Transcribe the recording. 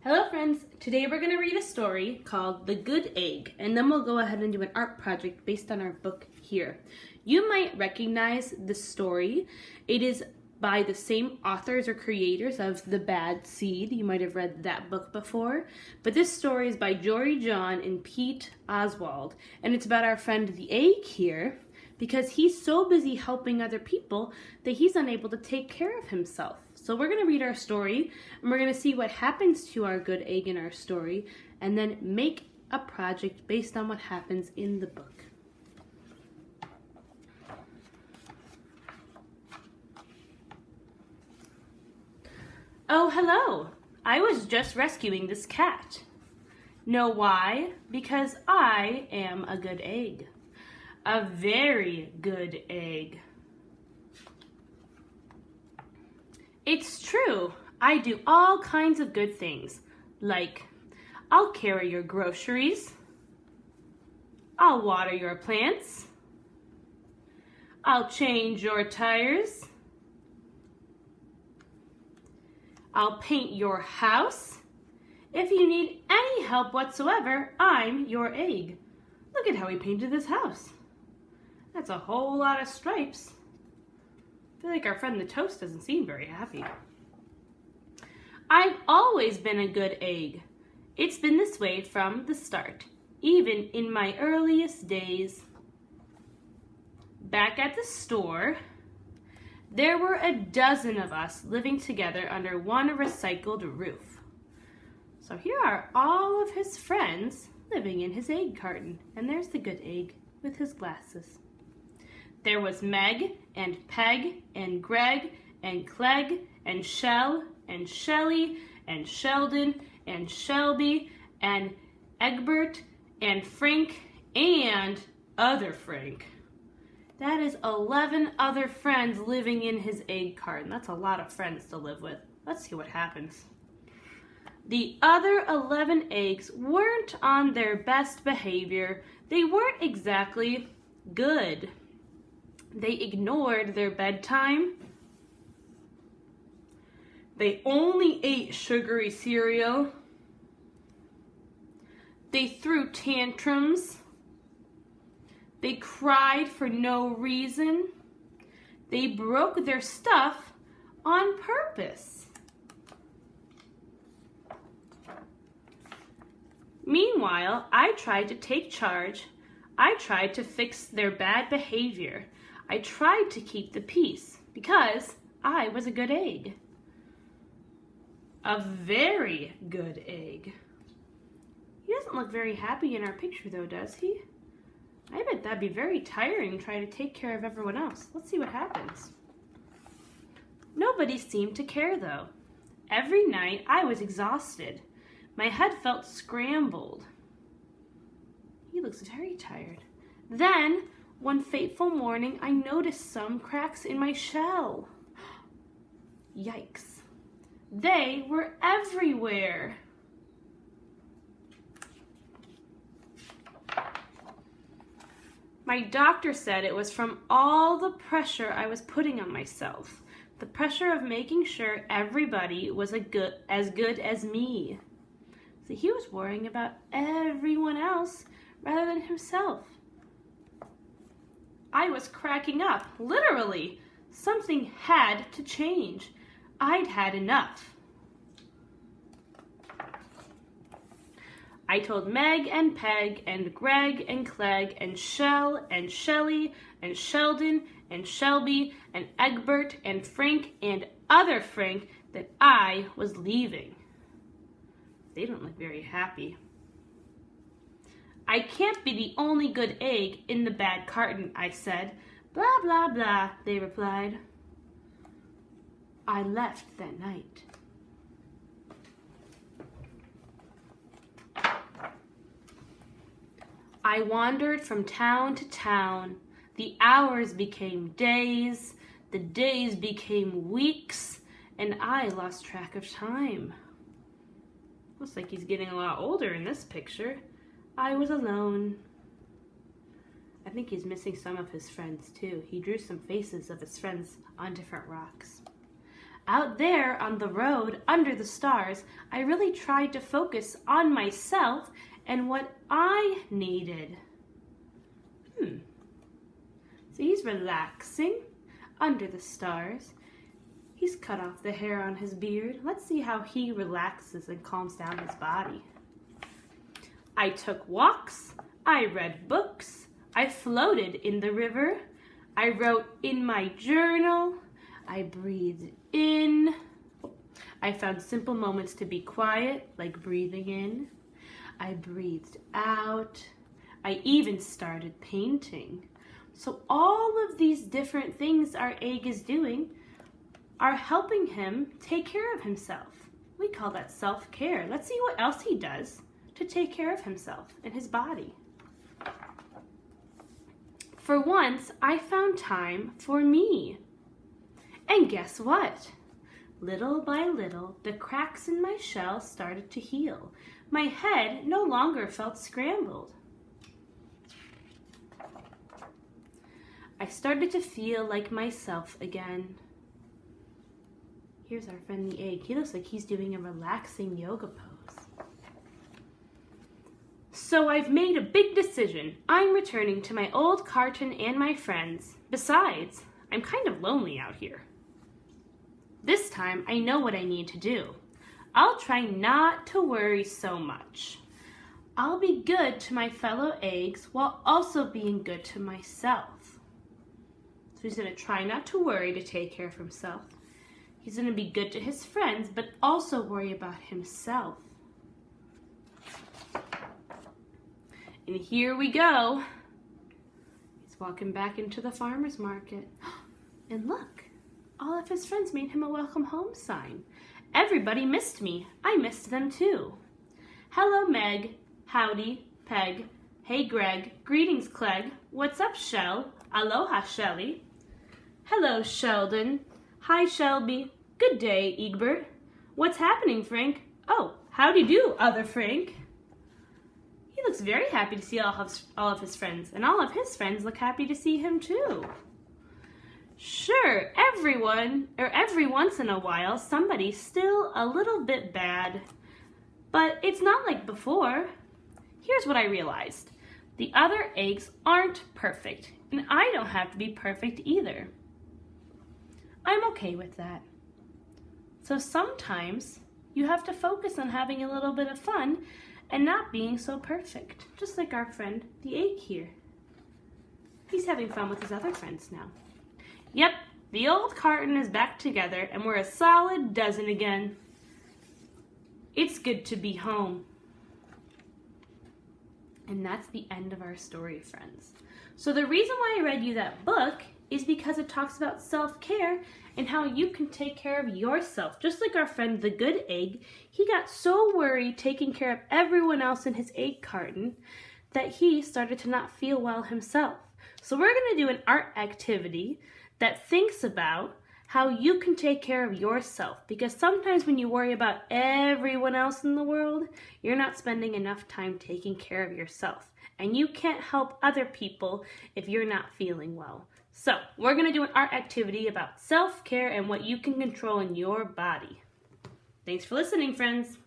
Hello friends, today we're going to read a story called The Good Egg, and then we'll go ahead and do an art project based on our book here. You might recognize the story. It is by the same authors or creators of The Bad Seed. You might have read that book before. But this story is by Jory John and Pete Oswald, and it's about our friend the egg here, because he's so busy helping other people that he's unable to take care of himself. So we're going to read our story, and we're going to see what happens to our good egg in our story, and then make a project based on what happens in the book. Oh, hello! I was just rescuing this cat. Know why? Because I am a good egg. A very good egg. It's true, I do all kinds of good things, like I'll carry your groceries, I'll water your plants, I'll change your tires, I'll paint your house. If you need any help whatsoever, I'm your egg. Look at how he painted this house. That's a whole lot of stripes. I feel like our friend the toast doesn't seem very happy. I've always been a good egg. It's been this way from the start, even in my earliest days. Back at the store, there were a dozen of us living together under one recycled roof. So here are all of his friends living in his egg carton, and there's the good egg with his glasses. There was Meg and Peg and Greg and Clegg and Shell and Shelly and Sheldon and Shelby and Egbert and Frank and other Frank. That is 11 other friends living in his egg carton. That's a lot of friends to live with. Let's see what happens. The other 11 eggs weren't on their best behavior. They weren't exactly good. They ignored their bedtime. They only ate sugary cereal. They threw tantrums. They cried for no reason. They broke their stuff on purpose. Meanwhile, I tried to take charge. I tried to fix their bad behavior. I tried to keep the peace because I was a good egg. A very good egg. He doesn't look very happy in our picture though, does he? I bet that'd be very tiring trying to take care of everyone else. Let's see what happens. Nobody seemed to care though. Every night I was exhausted. My head felt scrambled. He looks very tired. Then, one fateful morning, I noticed some cracks in my shell. Yikes. They were everywhere. My doctor said it was from all the pressure I was putting on myself. The pressure of making sure everybody was as good as me. See, he was worrying about everyone else rather than himself. I was cracking up, literally. Something had to change. I'd had enough. I told Meg and Peg and Greg and Clegg and Shell and Shelly and Sheldon and Shelby and Egbert and Frank and other Frank that I was leaving. They don't look very happy. I can't be the only good egg in the bad carton, I said. Blah, blah, blah, they replied. I left that night. I wandered from town to town. The hours became days, the days became weeks, and I lost track of time. Looks like he's getting a lot older in this picture. I was alone. I think he's missing some of his friends too. He drew some faces of his friends on different rocks. Out there on the road, under the stars, I really tried to focus on myself and what I needed. So he's relaxing under the stars. He's cut off the hair on his beard. Let's see how he relaxes and calms down his body. I took walks. I read books. I floated in the river. I wrote in my journal. I breathed in. I found simple moments to be quiet, like breathing in. I breathed out. I even started painting. So all of these different things our egg is doing are helping him take care of himself. We call that self-care. Let's see what else he does to take care of himself and his body. For once, I found time for me. And guess what? Little by little, the cracks in my shell started to heal. My head no longer felt scrambled. I started to feel like myself again. Here's our friend the egg. He looks like he's doing a relaxing yoga pose. So I've made a big decision. I'm returning to my old carton and my friends. Besides, I'm kind of lonely out here. This time, I know what I need to do. I'll try not to worry so much. I'll be good to my fellow eggs while also being good to myself. So he's going to try not to worry to take care of himself. He's going to be good to his friends, but also worry about himself. And here we go. He's walking back into the farmer's market. And look, all of his friends made him a welcome home sign. Everybody missed me. I missed them too. Hello, Meg. Howdy, Peg. Hey, Greg. Greetings, Clegg. What's up, Shell? Aloha, Shelly. Hello, Sheldon. Hi, Shelby. Good day, Egbert. What's happening, Frank? Oh, howdy do, other Frank. He looks very happy to see all of his friends, and all of his friends look happy to see him too. Sure, every once in a while, somebody's still a little bit bad, but it's not like before. Here's what I realized. The other eggs aren't perfect, and I don't have to be perfect either. I'm okay with that. So sometimes you have to focus on having a little bit of fun and not being so perfect, just like our friend the egg here. He's having fun with his other friends now. Yep, the old carton is back together and we're a solid dozen again. It's good to be home. And that's the end of our story, friends. So the reason why I read you that book is because it talks about self-care and how you can take care of yourself. Just like our friend the good egg, he got so worried taking care of everyone else in his egg carton that he started to not feel well himself. So we're going to do an art activity that thinks about how you can take care of yourself, because sometimes when you worry about everyone else in the world, you're not spending enough time taking care of yourself, and you can't help other people if you're not feeling well. So we're going to do an art activity about self-care and what you can control in your body. Thanks for listening, friends.